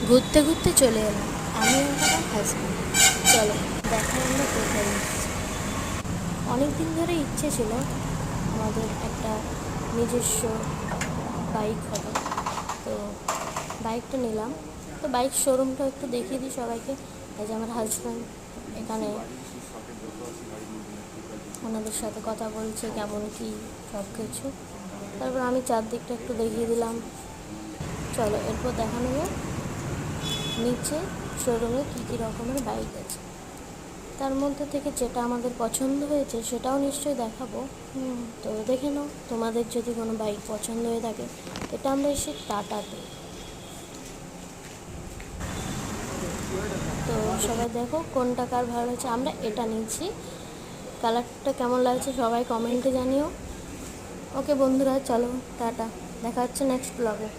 ঘুরতে ঘুরতে চলে এলাম আমি আর আমার হাজব্যান্ড। চলো দেখাই আমরা কোথায় এসেছি। অনেক দিন ধরে ইচ্ছে ছিল আমাদের একটা নিজস্ব বাইক হবে, তো বাইকটা নিলাম। তো বাইক শোরুমটা একটু দেখিয়ে দিই সবাইকে। এই যে আমার হাজব্যান্ড এখানে ওনাদের সাথে কথা বলছে কেমন কি সব কিছু। তারপর আমি চারদিকটা একটু দেখিয়ে দিলাম। চলো এরপর দেখানো যাক নিচে শোরুমে কী কী রকমের বাইক আছে। তার মধ্যে থেকে যেটা আমাদের পছন্দ হয়েছে সেটাও নিশ্চয়ই দেখাবো। তো দেখে নাও তোমাদের যদি কোনো বাইক পছন্দ হয়ে থাকে। এটা আমরা এসে টাটাতে। তো সবাই দেখো কোনটা কার ভালো হয়েছে। আমরা এটা নিচ্ছি। কালারটা কেমন লাগছে সবাই কমেন্টে জানিও। ওকে বন্ধুরা, চলো টাটা, দেখা হচ্ছে নেক্সট ব্লগে।